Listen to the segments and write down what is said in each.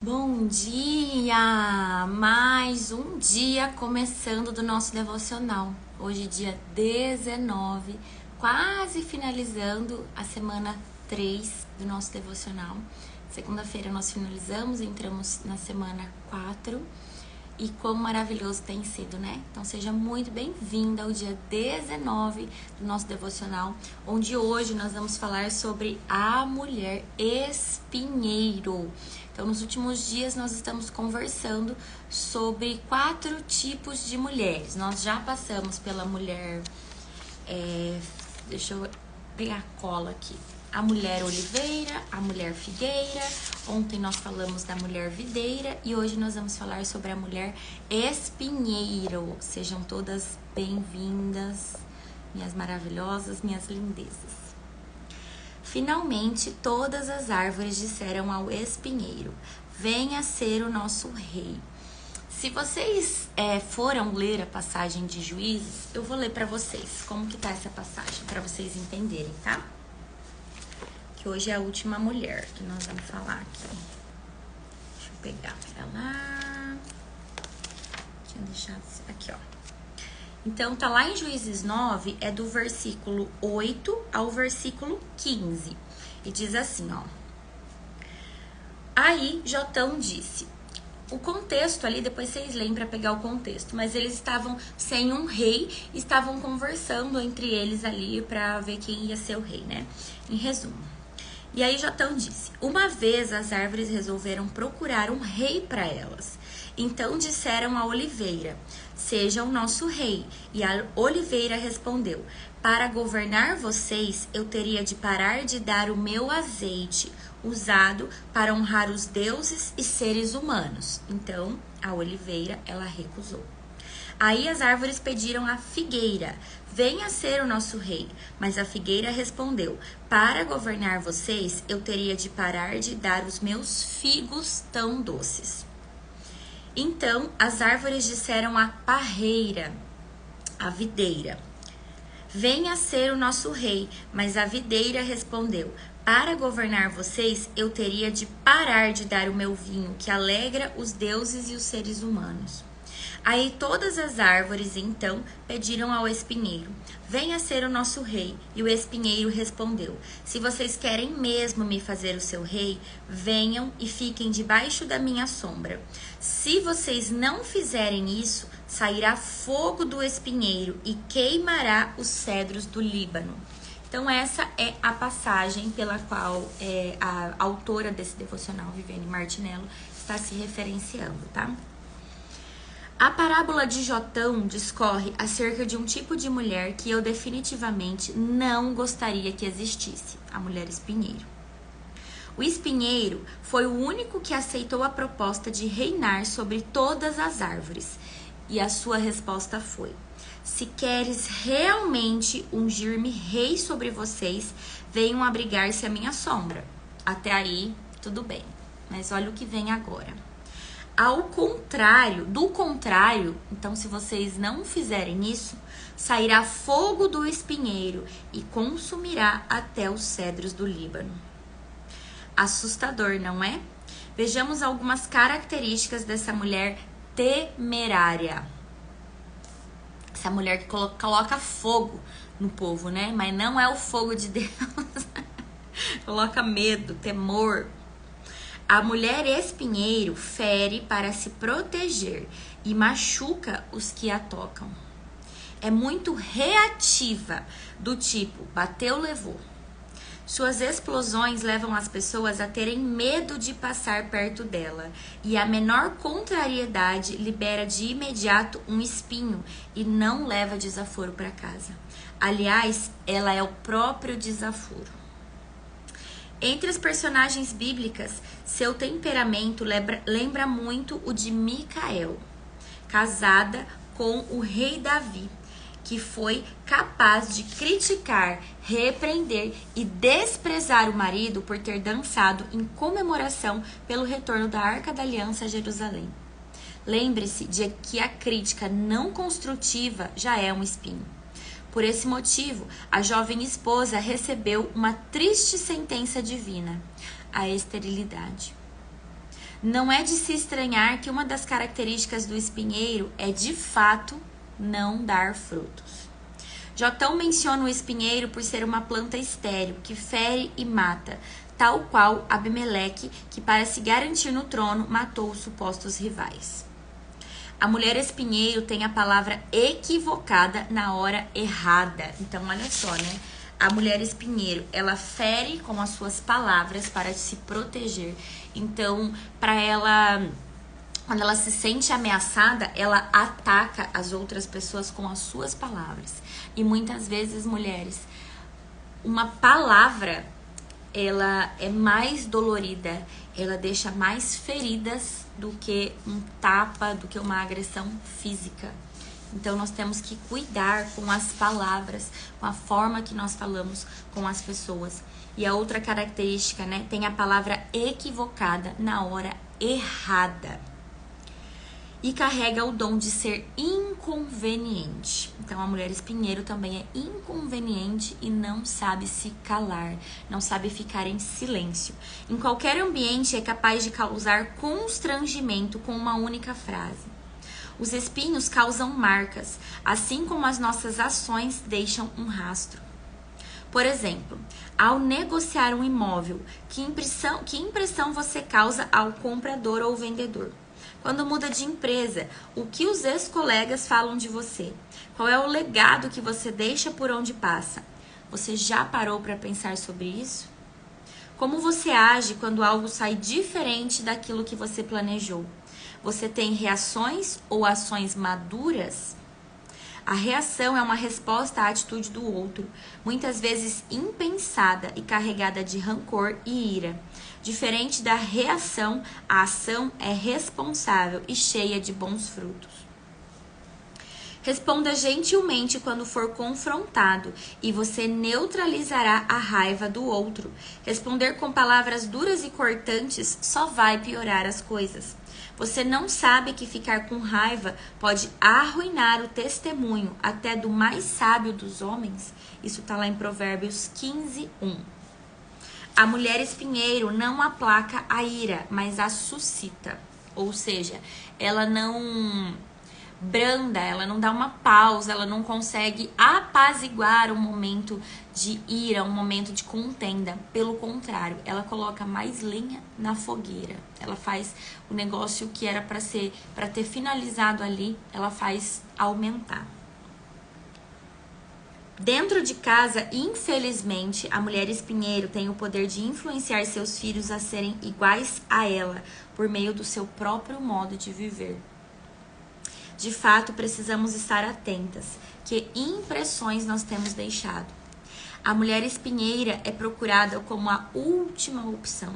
Bom dia! Mais um dia começando do nosso devocional. Hoje, dia 19, quase finalizando a semana 3 do nosso devocional. Segunda-feira nós finalizamos e entramos na semana 4. E quão maravilhoso tem sido, né? Então seja muito bem-vinda ao dia 19 do nosso devocional, onde hoje nós vamos falar sobre a mulher espinheiro. Então, nos últimos dias nós estamos conversando sobre 4 tipos de mulheres. Nós já passamos pela mulher, deixa eu pegar a cola aqui. A mulher oliveira, a mulher figueira. Ontem nós falamos da mulher videira e hoje nós vamos falar sobre a mulher espinheiro. Sejam todas bem-vindas, minhas maravilhosas, minhas lindezas. Finalmente, todas as árvores disseram ao espinheiro: venha ser o nosso rei. Se vocês foram ler a passagem de Juízes, eu vou ler para vocês como que tá essa passagem, para vocês entenderem, tá? Que hoje é a última mulher que nós vamos falar aqui. Deixa eu pegar, pera lá. Tinha deixado aqui, ó. Então, tá lá em Juízes 9, é do versículo 8 ao versículo 15. E diz assim, ó. Aí, Jotão disse... O contexto ali, depois vocês leem para pegar o contexto. Mas eles estavam sem um rei, estavam conversando entre eles ali para ver quem ia ser o rei, né? Em resumo. E aí Jotão disse, uma vez as árvores resolveram procurar um rei para elas. Então disseram à oliveira, seja o nosso rei. E a oliveira respondeu, para governar vocês, eu teria de parar de dar o meu azeite, usado para honrar os deuses e seres humanos. Então, a oliveira, ela recusou. Aí as árvores pediram à figueira, venha ser o nosso rei. Mas a figueira respondeu, para governar vocês, eu teria de parar de dar os meus figos tão doces. Então as árvores disseram à parreira, a videira, venha ser o nosso rei. Mas a videira respondeu, para governar vocês, eu teria de parar de dar o meu vinho, que alegra os deuses e os seres humanos. Aí todas as árvores, então, pediram ao espinheiro, venha ser o nosso rei. E o espinheiro respondeu, se vocês querem mesmo me fazer o seu rei, venham e fiquem debaixo da minha sombra. Se vocês não fizerem isso, sairá fogo do espinheiro e queimará os cedros do Líbano. Então, essa é a passagem pela qual a autora desse devocional, Viviane Martinello, está se referenciando, tá? A parábola de Jotão discorre acerca de um tipo de mulher que eu definitivamente não gostaria que existisse, a mulher espinheiro. O espinheiro foi o único que aceitou a proposta de reinar sobre todas as árvores, e a sua resposta foi, se queres realmente ungir-me rei sobre vocês, venham abrigar-se à minha sombra. Até aí, tudo bem, mas olha o que vem agora. Do contrário, então se vocês não fizerem isso, sairá fogo do espinheiro e consumirá até os cedros do Líbano. Assustador, não é? Vejamos algumas características dessa mulher temerária. Essa mulher que coloca fogo no povo, né? Mas não é o fogo de Deus. Coloca medo, temor. A mulher espinheiro fere para se proteger e machuca os que a tocam. É muito reativa, do tipo, bateu, levou. Suas explosões levam as pessoas a terem medo de passar perto dela. E a menor contrariedade libera de imediato um espinho e não leva desaforo para casa. Aliás, ela é o próprio desaforo. Entre as personagens bíblicas, seu temperamento lembra muito o de Micael, casada com o rei Davi, que foi capaz de criticar, repreender e desprezar o marido por ter dançado em comemoração pelo retorno da Arca da Aliança a Jerusalém. Lembre-se de que a crítica não construtiva já é um espinho. Por esse motivo, a jovem esposa recebeu uma triste sentença divina, a esterilidade. Não é de se estranhar que uma das características do espinheiro é, de fato, não dar frutos. Jotão menciona o espinheiro por ser uma planta estéril, que fere e mata, tal qual Abimeleque, que para se garantir no trono, matou os supostos rivais. A mulher espinheiro tem a palavra equivocada na hora errada. Então, olha só, né? A mulher espinheiro, ela fere com as suas palavras para se proteger. Então, para ela, quando ela se sente ameaçada, ela ataca as outras pessoas com as suas palavras. E muitas vezes, mulheres, uma palavra, ela é mais dolorida, ela deixa mais feridas do que um tapa, do que uma agressão física. Então, nós temos que cuidar com as palavras, com a forma que nós falamos com as pessoas. E a outra característica, né, tem a palavra equivocada na hora errada. E carrega o dom de ser inconveniente. Então, a mulher espinheiro também é inconveniente e não sabe se calar, não sabe ficar em silêncio. Em qualquer ambiente é capaz de causar constrangimento com uma única frase. Os espinhos causam marcas, assim como as nossas ações deixam um rastro. Por exemplo, ao negociar um imóvel, que impressão você causa ao comprador ou vendedor? Quando muda de empresa, o que os ex-colegas falam de você? Qual é o legado que você deixa por onde passa? Você já parou para pensar sobre isso? Como você age quando algo sai diferente daquilo que você planejou? Você tem reações ou ações maduras? A reação é uma resposta à atitude do outro, muitas vezes impensada e carregada de rancor e ira. Diferente da reação, a ação é responsável e cheia de bons frutos. Responda gentilmente quando for confrontado e você neutralizará a raiva do outro. Responder com palavras duras e cortantes só vai piorar as coisas. Você não sabe que ficar com raiva pode arruinar o testemunho até do mais sábio dos homens? Isso está lá em Provérbios 15:1. A mulher espinheiro não aplaca a ira, mas a suscita. Ou seja, ela não branda, ela não dá uma pausa, ela não consegue apaziguar um momento de ira, um momento de contenda. Pelo contrário, ela coloca mais lenha na fogueira. Ela faz o negócio que era para ter finalizado ali, ela faz aumentar. Dentro de casa, infelizmente, a mulher espinheiro tem o poder de influenciar seus filhos a serem iguais a ela, por meio do seu próprio modo de viver. De fato, precisamos estar atentas, que impressões nós temos deixado. A mulher espinheira é procurada como a última opção.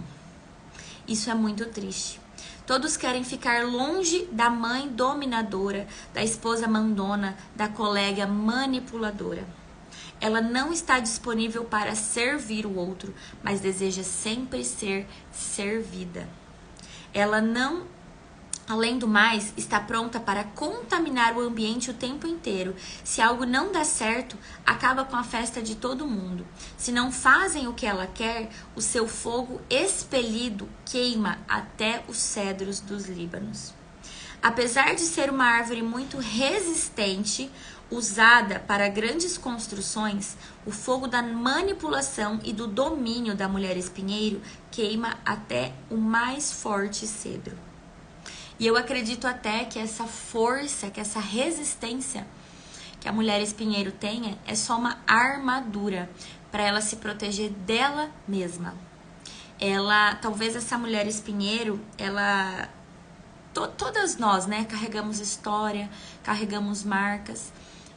Isso é muito triste. Todos querem ficar longe da mãe dominadora, da esposa mandona, da colega manipuladora. Ela não está disponível para servir o outro, mas deseja sempre ser servida. Ela não, além do mais, está pronta para contaminar o ambiente o tempo inteiro. Se algo não dá certo, acaba com a festa de todo mundo. Se não fazem o que ela quer, o seu fogo expelido queima até os cedros dos Líbanos. Apesar de ser uma árvore muito resistente, usada para grandes construções, o fogo da manipulação e do domínio da mulher espinheiro queima até o mais forte cedro. E eu acredito até que essa força, que essa resistência que a mulher espinheiro tenha é só uma armadura para ela se proteger dela mesma. Talvez essa mulher espinheiro, todas nós, né, carregamos história, carregamos marcas.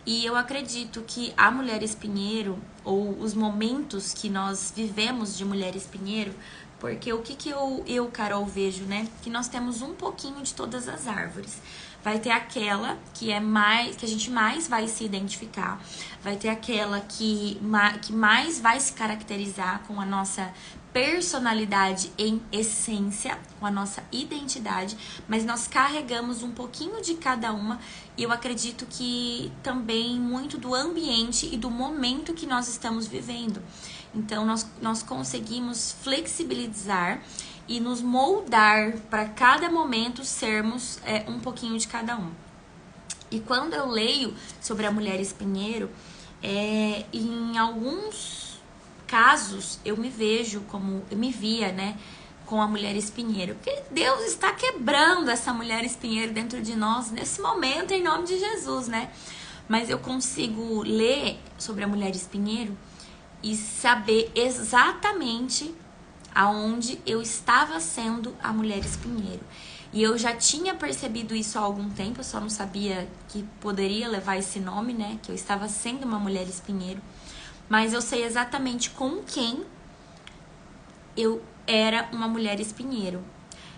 E eu acredito que a mulher espinheiro, ou os momentos que nós vivemos de mulher espinheiro, porque o que eu, Carol, vejo, né? Que nós temos um pouquinho de todas as árvores. Vai ter aquela que a gente mais vai se identificar. Vai ter aquela que mais vai se caracterizar com a nossa personalidade em essência, com a nossa identidade, mas nós carregamos um pouquinho de cada uma, e eu acredito que também muito do ambiente e do momento que nós estamos vivendo. Então, nós conseguimos flexibilizar e nos moldar para cada momento sermos um pouquinho de cada um. E quando eu leio sobre a mulher espinheiro, em alguns casos eu me vejo como, eu me via, né, com a mulher espinheiro. Porque Deus está quebrando essa mulher espinheiro dentro de nós nesse momento, em nome de Jesus, né? Mas eu consigo ler sobre a mulher espinheiro e saber exatamente aonde eu estava sendo a mulher espinheiro. E eu já tinha percebido isso há algum tempo, eu só não sabia que poderia levar esse nome, né? Que eu estava sendo uma mulher espinheiro. Mas eu sei exatamente com quem eu era uma mulher espinheiro.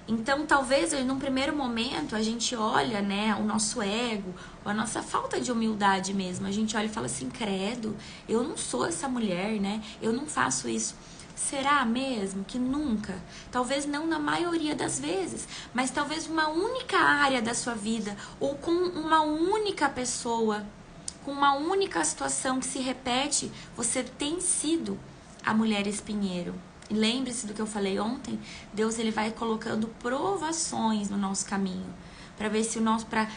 Então, talvez, num primeiro momento, a gente olha, né, o nosso ego, a nossa falta de humildade mesmo. A gente olha e fala assim, credo, eu não sou essa mulher, né? Eu não faço isso. Será mesmo que nunca? Talvez não na maioria das vezes, mas talvez uma única área da sua vida, ou com uma única pessoa, com uma única situação que se repete, você tem sido a mulher espinheiro. E lembre-se do que eu falei ontem, Deus ele vai colocando provações no nosso caminho, para ver se o nosso, para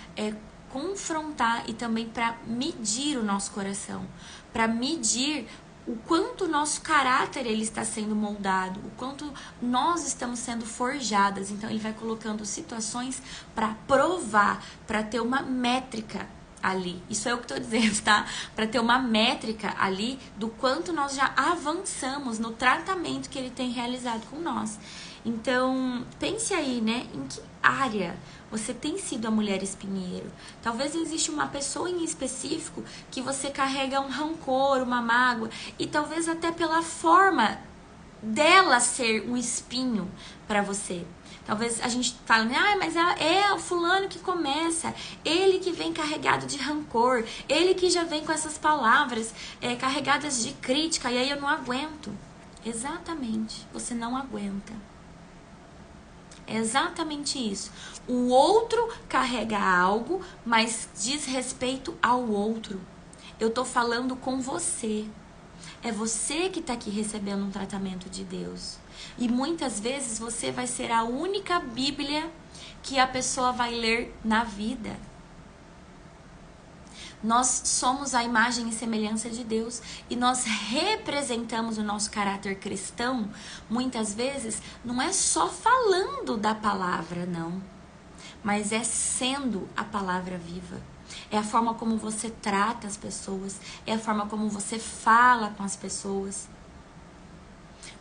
confrontar e também para medir o nosso coração, para medir o quanto o nosso caráter ele está sendo moldado, o quanto nós estamos sendo forjadas. Então ele vai colocando situações para provar, para ter uma métrica ali. Isso é o que estou dizendo, tá? Para ter uma métrica ali do quanto nós já avançamos no tratamento que ele tem realizado com nós. Então, pense aí, né? Em que área você tem sido a mulher espinheiro? Talvez exista uma pessoa em específico que você carrega um rancor, uma mágoa, e talvez até pela forma dela ser um espinho para você. Talvez a gente fale, mas é o fulano que começa, ele que vem carregado de rancor, ele que já vem com essas palavras carregadas de crítica, e aí eu não aguento. Exatamente, você não aguenta. É exatamente isso. O outro carrega algo, mas diz respeito ao outro. Eu tô falando com você. É você que tá aqui recebendo um tratamento de Deus. E muitas vezes você vai ser a única Bíblia que a pessoa vai ler na vida. Nós somos a imagem e semelhança de Deus e nós representamos o nosso caráter cristão, muitas vezes, não é só falando da palavra, não, mas é sendo a palavra viva. É a forma como você trata as pessoas, é a forma como você fala com as pessoas.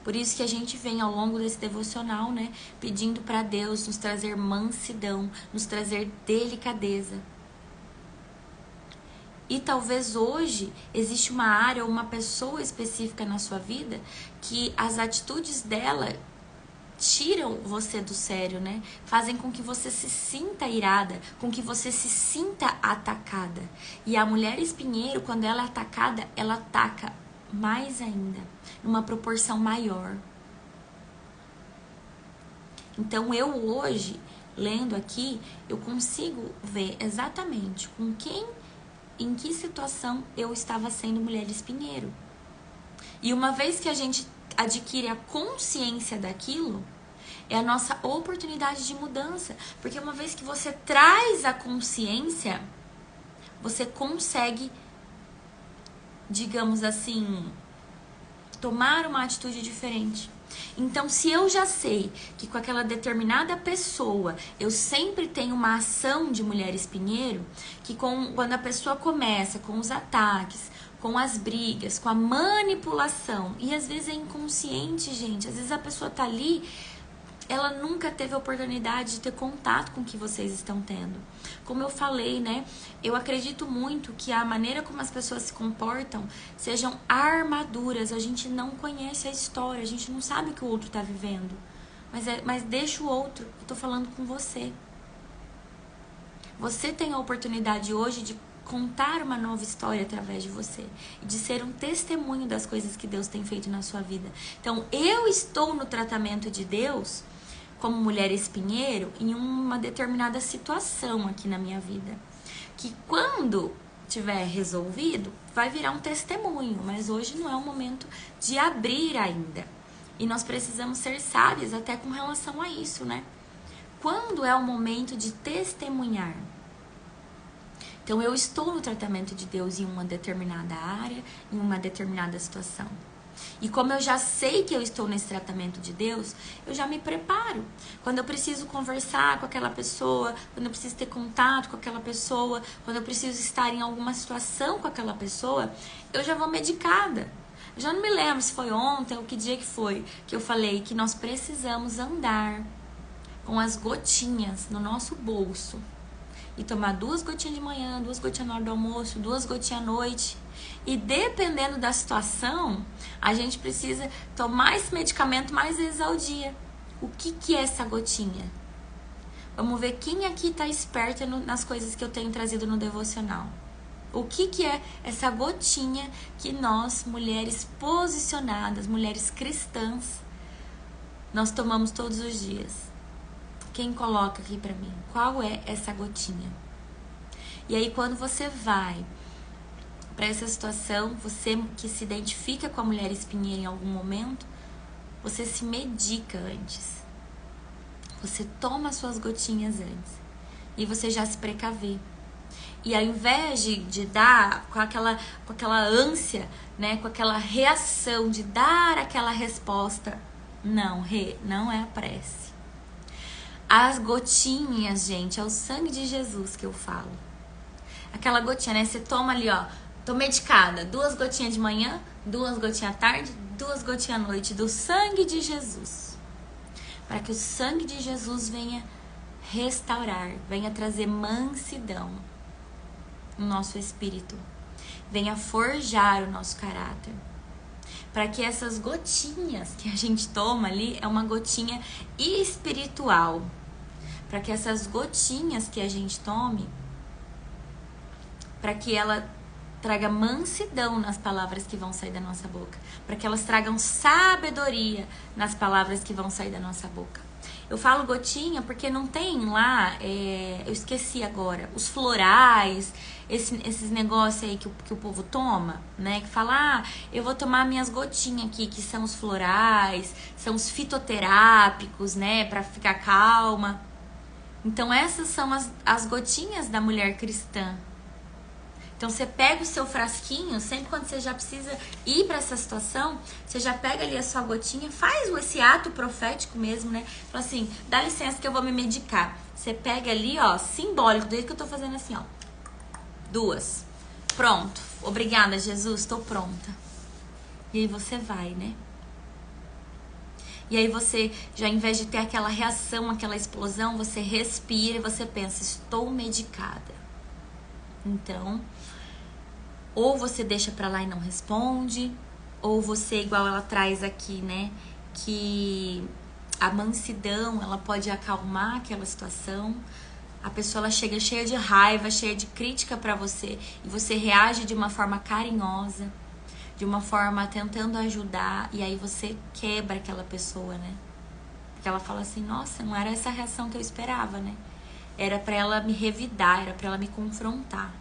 Por isso que a gente vem ao longo desse devocional, né, pedindo para Deus nos trazer mansidão, nos trazer delicadeza. E talvez hoje existe uma área ou uma pessoa específica na sua vida que as atitudes dela tiram você do sério, né? Fazem com que você se sinta irada, com que você se sinta atacada. E a mulher espinheiro, quando ela é atacada, ela ataca mais ainda, numa proporção maior. Então eu hoje, lendo aqui, eu consigo ver exatamente com quem, em que situação eu estava sendo mulher espinheiro. E uma vez que a gente adquire a consciência daquilo, é a nossa oportunidade de mudança. Porque uma vez que você traz a consciência, você consegue, digamos assim, tomar uma atitude diferente. Então, se eu já sei que com aquela determinada pessoa eu sempre tenho uma ação de mulher espinheiro, que quando a pessoa começa com os ataques, com as brigas, com a manipulação, e às vezes é inconsciente, gente, às vezes a pessoa tá ali, ela nunca teve a oportunidade de ter contato com o que vocês estão tendo. Como eu falei, né? Eu acredito muito que a maneira como as pessoas se comportam sejam armaduras. A gente não conhece a história, a gente não sabe o que o outro tá vivendo. Mas deixa o outro, eu tô falando com você. Você tem a oportunidade hoje de contar uma nova história através de você e de ser um testemunho das coisas que Deus tem feito na sua vida. Então, eu estou no tratamento de Deus como mulher espinheiro em uma determinada situação aqui na minha vida, que quando tiver resolvido, vai virar um testemunho, mas hoje não é o momento de abrir ainda. E nós precisamos ser sábias até com relação a isso, né? Quando é o momento de testemunhar? Então, eu estou no tratamento de Deus em uma determinada área, em uma determinada situação. E como eu já sei que eu estou nesse tratamento de Deus, eu já me preparo. Quando eu preciso conversar com aquela pessoa, quando eu preciso ter contato com aquela pessoa, quando eu preciso estar em alguma situação com aquela pessoa, eu já vou medicada. Eu já não me lembro se foi ontem ou que dia que foi que eu falei que nós precisamos andar com as gotinhas no nosso bolso. E tomar 2 gotinhas de manhã, 2 gotinhas na hora do almoço, 2 gotinhas à noite. E dependendo da situação, a gente precisa tomar esse medicamento mais vezes ao dia. O que é essa gotinha? Vamos ver quem aqui está esperta nas coisas que eu tenho trazido no devocional. O que é essa gotinha que nós, mulheres posicionadas, mulheres cristãs, nós tomamos todos os dias? Quem coloca aqui pra mim? Qual é essa gotinha? E aí, quando você vai pra essa situação, você que se identifica com a mulher espinheira em algum momento, você se medica antes. Você toma suas gotinhas antes. E você já se precavê. E ao invés de dar com aquela ânsia, né, com aquela reação de dar aquela resposta, não é a prece. As gotinhas, gente, é o sangue de Jesus que eu falo. Aquela gotinha, né? Você toma ali, ó. Tô medicada. 2 gotinhas de manhã, 2 gotinhas à tarde, 2 gotinhas à noite. Do sangue de Jesus. Para que o sangue de Jesus venha restaurar, venha trazer mansidão no nosso espírito. Venha forjar o nosso caráter. Para que essas gotinhas que a gente toma ali, é uma gotinha espiritual. Para que essas gotinhas que a gente tome, para que ela traga mansidão nas palavras que vão sair da nossa boca. Para que elas tragam sabedoria nas palavras que vão sair da nossa boca. Eu falo gotinha porque não tem lá, eu esqueci agora, os florais, esses negócios aí que o povo toma, né? Que fala, eu vou tomar minhas gotinhas aqui, que são os florais, são os fitoterápicos, né? Pra ficar calma. Então essas são as gotinhas da mulher cristã. Então você pega o seu frasquinho, sempre quando você já precisa ir para essa situação, você já pega ali a sua gotinha, faz esse ato profético mesmo, né? Fala assim, dá licença que eu vou me medicar. Você pega ali, ó, simbólico, desde que eu tô fazendo assim, ó. 2. Pronto. Obrigada, Jesus, tô pronta. E aí você vai, né? E aí você, já ao invés de ter aquela reação, aquela explosão, você respira e você pensa, estou medicada. Então, ou você deixa pra lá e não responde, ou você, igual ela traz aqui, né, que a mansidão, ela pode acalmar aquela situação. A pessoa, ela chega cheia de raiva, cheia de crítica pra você, e você reage de uma forma carinhosa, de uma forma tentando ajudar, e aí você quebra aquela pessoa, né? Porque ela fala assim, nossa, não era essa reação que eu esperava, né? Era pra ela me revidar, era pra ela me confrontar.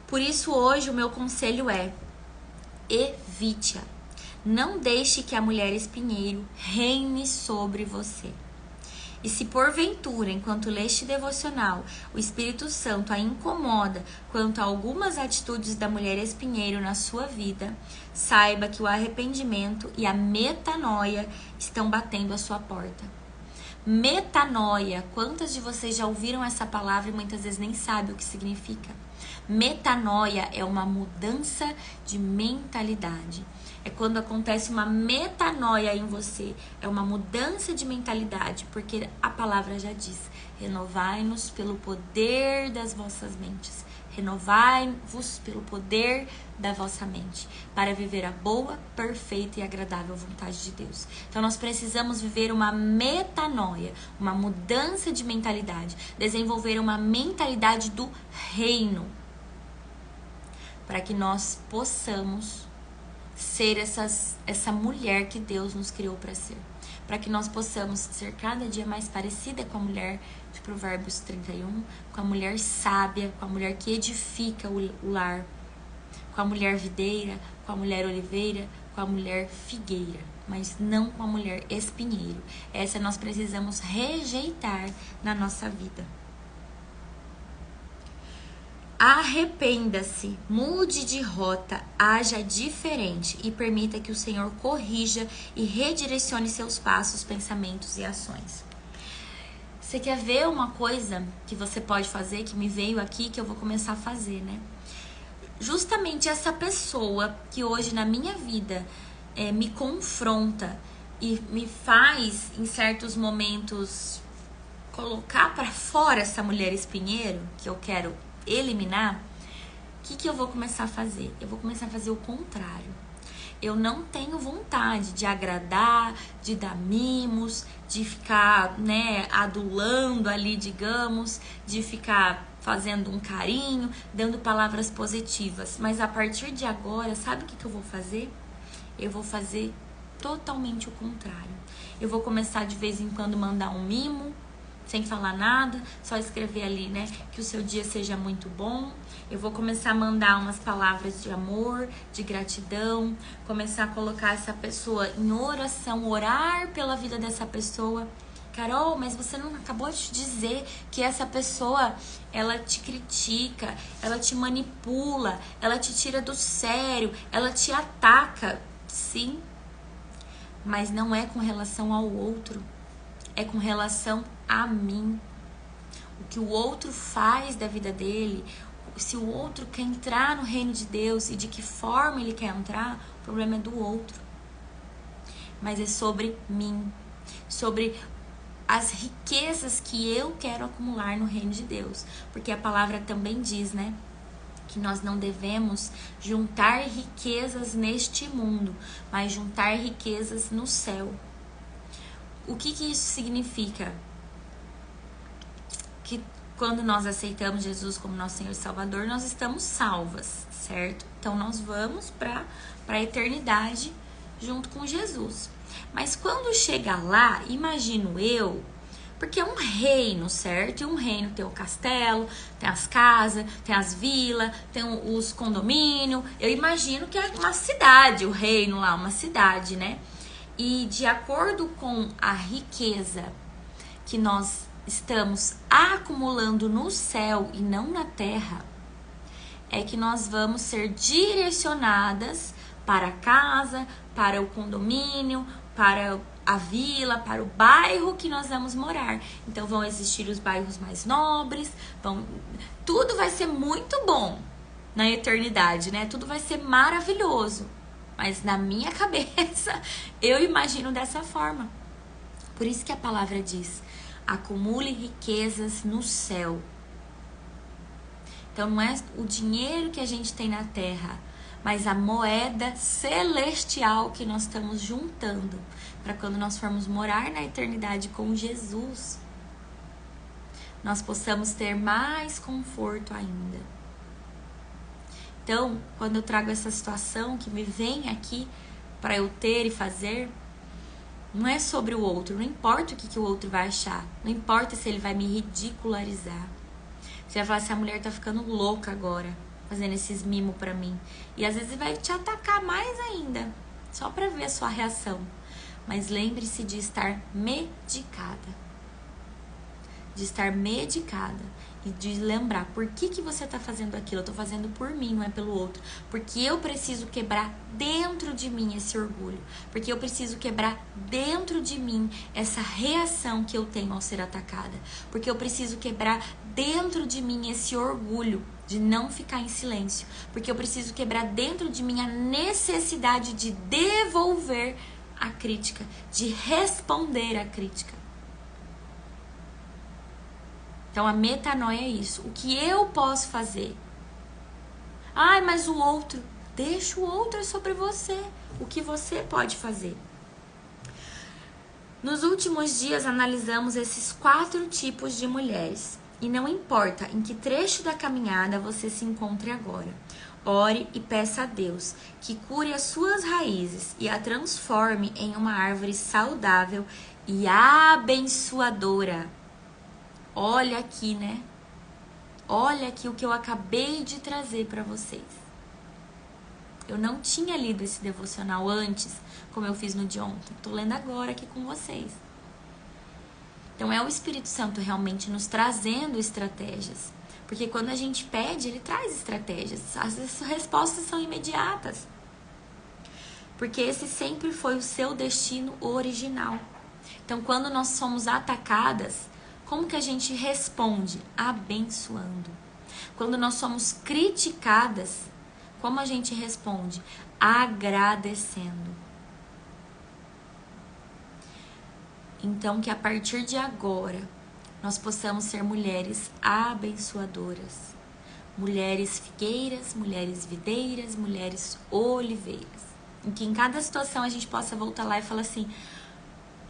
Por isso, hoje, o meu conselho é, evite-a. Não deixe que a mulher espinheiro reine sobre você. E se porventura, enquanto lê este devocional, o Espírito Santo a incomoda quanto a algumas atitudes da mulher espinheiro na sua vida, saiba que o arrependimento e a metanoia estão batendo à sua porta. Metanoia, quantas de vocês já ouviram essa palavra e muitas vezes nem sabem o que significa? Metanoia é uma mudança de mentalidade. É quando acontece uma metanoia em você. É uma mudança de mentalidade, porque a palavra já diz: renovai-nos pelo poder das vossas mentes. Renovai-vos pelo poder da vossa mente, para viver a boa, perfeita e agradável vontade de Deus. Então nós precisamos viver uma metanoia, uma mudança de mentalidade, desenvolver uma mentalidade do reino, para que nós possamos ser essa mulher que Deus nos criou para ser. Para que nós possamos ser cada dia mais parecida com a mulher de Provérbios 31, com a mulher sábia, com a mulher que edifica o lar, com a mulher videira, com a mulher oliveira, com a mulher figueira, mas não com a mulher espinheiro. Essa nós precisamos rejeitar na nossa vida. Arrependa-se, mude de rota, haja diferente e permita que o Senhor corrija e redirecione seus passos, pensamentos e ações. Você quer ver uma coisa que você pode fazer, que me veio aqui, que eu vou começar a fazer, né? Justamente essa pessoa que hoje na minha vida me confronta e me faz, em certos momentos, colocar para fora essa mulher espinheiro, que eu quero eliminar, o que eu vou começar a fazer? Eu vou começar a fazer o contrário. Eu não tenho vontade de agradar, de dar mimos, de ficar, né, adulando ali, digamos, de ficar fazendo um carinho, dando palavras positivas. Mas a partir de agora, sabe o que eu vou fazer? Eu vou fazer totalmente o contrário. Eu vou começar de vez em quando mandar um mimo, sem falar nada, só escrever ali, né, que o seu dia seja muito bom. Eu vou começar a mandar umas palavras de amor, de gratidão, começar a colocar essa pessoa em oração, orar pela vida dessa pessoa. Carol, mas você não acabou de dizer que essa pessoa, ela te critica, ela te manipula, ela te tira do sério, ela te ataca. Sim, mas não é com relação ao outro, é com relação a mim. O que o outro faz da vida dele, se o outro quer entrar no reino de Deus e de que forma ele quer entrar, o problema é do outro. Mas é sobre mim, sobre as riquezas que eu quero acumular no reino de Deus. Porque a palavra também diz, né, que nós não devemos juntar riquezas neste mundo, mas juntar riquezas no céu. O que isso significa? Que quando nós aceitamos Jesus como nosso Senhor e Salvador, nós estamos salvas, certo? Então nós vamos para a eternidade junto com Jesus. Mas quando chega lá, imagino eu, porque é um reino, certo? E um reino tem o castelo, tem as casas, tem as vilas, tem os condomínios. Eu imagino que é uma cidade, o reino lá, uma cidade, né? E de acordo com a riqueza que nós estamos acumulando no céu e não na terra, é que nós vamos ser direcionadas para a casa, para o condomínio, para a vila, para o bairro que nós vamos morar. Então vão existir os bairros mais nobres, tudo vai ser muito bom na eternidade, né? Tudo vai ser maravilhoso. Mas na minha cabeça, eu imagino dessa forma. Por isso que a palavra diz: acumule riquezas no céu. Então não é o dinheiro que a gente tem na terra, mas a moeda celestial que nós estamos juntando para quando nós formos morar na eternidade com Jesus, nós possamos ter mais conforto ainda. Então, quando eu trago essa situação que me vem aqui para eu ter e fazer, não é sobre o outro, não importa o que o outro vai achar, não importa se ele vai me ridicularizar. Você vai falar, essa mulher tá ficando louca agora, fazendo esses mimos pra mim. E às vezes ele vai te atacar mais ainda, só pra ver a sua reação. Mas lembre-se de estar medicada. De estar medicada. E de lembrar por que você tá fazendo aquilo. Eu tô fazendo por mim, não é pelo outro. Porque eu preciso quebrar dentro de mim esse orgulho. Porque eu preciso quebrar dentro de mim essa reação que eu tenho ao ser atacada. Porque eu preciso quebrar dentro de mim esse orgulho de não ficar em silêncio. Porque eu preciso quebrar dentro de mim a necessidade de devolver a crítica, de responder à crítica. Então a metanoia é isso. O que eu posso fazer? Ai, mas o outro. Deixa o outro sobre você. O que você pode fazer? Nos últimos dias analisamos esses 4 tipos de mulheres. E não importa em que trecho da caminhada você se encontre agora. Ore e peça a Deus que cure as suas raízes e a transforme em uma árvore saudável e abençoadora. Olha aqui, né? Olha aqui o que eu acabei de trazer para vocês. Eu não tinha lido esse devocional antes, como eu fiz no de ontem. Tô lendo agora aqui com vocês. Então é o Espírito Santo realmente nos trazendo estratégias. Porque quando a gente pede, ele traz estratégias. As respostas são imediatas. Porque esse sempre foi o seu destino original. Então quando nós somos atacadas, como que a gente responde? Abençoando. Quando nós somos criticadas, como a gente responde? Agradecendo. Então, que a partir de agora, nós possamos ser mulheres abençoadoras. Mulheres figueiras, mulheres videiras, mulheres oliveiras. Em que em cada situação a gente possa voltar lá e falar assim: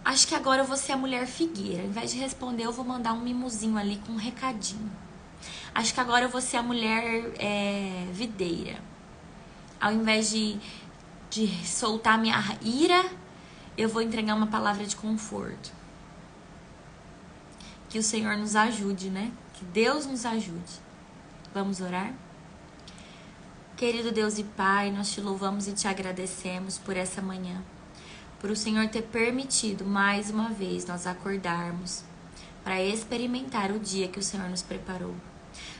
acho que agora eu vou ser a mulher figueira. Ao invés de responder, eu vou mandar um mimosinho ali com um recadinho. Acho que agora eu vou ser a mulher videira. Ao invés de soltar minha ira, eu vou entregar uma palavra de conforto. Que o Senhor nos ajude, né? Que Deus nos ajude. Vamos orar? Querido Deus e Pai, nós te louvamos e te agradecemos por essa manhã. Por o Senhor ter permitido mais uma vez nós acordarmos para experimentar o dia que o Senhor nos preparou.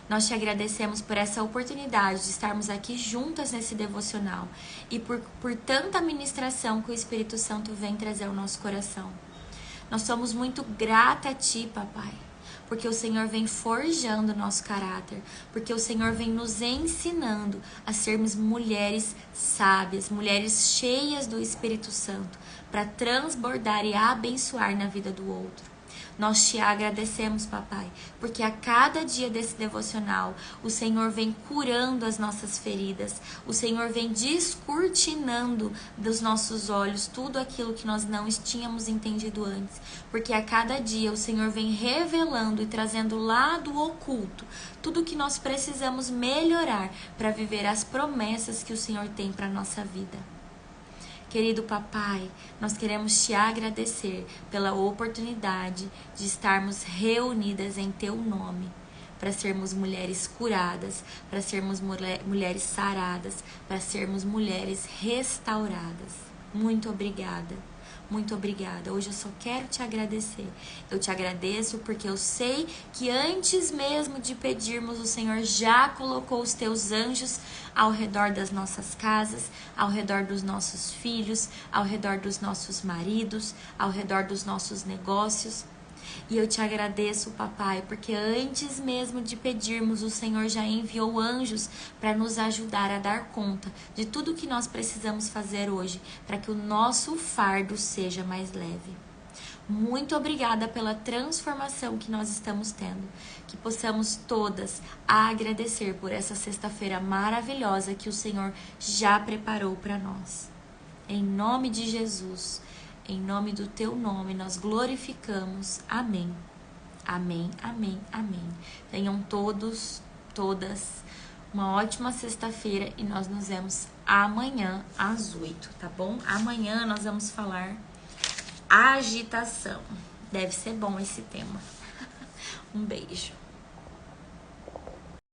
Nós te agradecemos por essa oportunidade de estarmos aqui juntas nesse devocional e por tanta ministração que o Espírito Santo vem trazer ao nosso coração. Nós somos muito grata a Ti, Papai, porque o Senhor vem forjando o nosso caráter, porque o Senhor vem nos ensinando a sermos mulheres sábias, mulheres cheias do Espírito Santo, para transbordar e abençoar na vida do outro. Nós te agradecemos, Papai, porque a cada dia desse devocional, o Senhor vem curando as nossas feridas, o Senhor vem descortinando dos nossos olhos tudo aquilo que nós não tínhamos entendido antes, porque a cada dia o Senhor vem revelando e trazendo lá do oculto tudo que nós precisamos melhorar para viver as promessas que o Senhor tem para a nossa vida. Querido Papai, nós queremos te agradecer pela oportunidade de estarmos reunidas em Teu nome, para sermos mulheres curadas, para sermos mulheres saradas, para sermos mulheres restauradas. Muito obrigada. Muito obrigada. Hoje eu só quero te agradecer. Eu te agradeço porque eu sei que antes mesmo de pedirmos, o Senhor já colocou os teus anjos ao redor das nossas casas, ao redor dos nossos filhos, ao redor dos nossos maridos, ao redor dos nossos negócios. E eu te agradeço, Papai, porque antes mesmo de pedirmos, o Senhor já enviou anjos para nos ajudar a dar conta de tudo que nós precisamos fazer hoje, para que o nosso fardo seja mais leve. Muito obrigada pela transformação que nós estamos tendo. Que possamos todas agradecer por essa sexta-feira maravilhosa que o Senhor já preparou para nós. Em nome de Jesus. Em nome do Teu nome, nós glorificamos. Amém. Amém, amém, amém. Tenham todos, todas, uma ótima sexta-feira e nós nos vemos amanhã às 8, tá bom? Amanhã nós vamos falar agitação. Deve ser bom esse tema. Um beijo.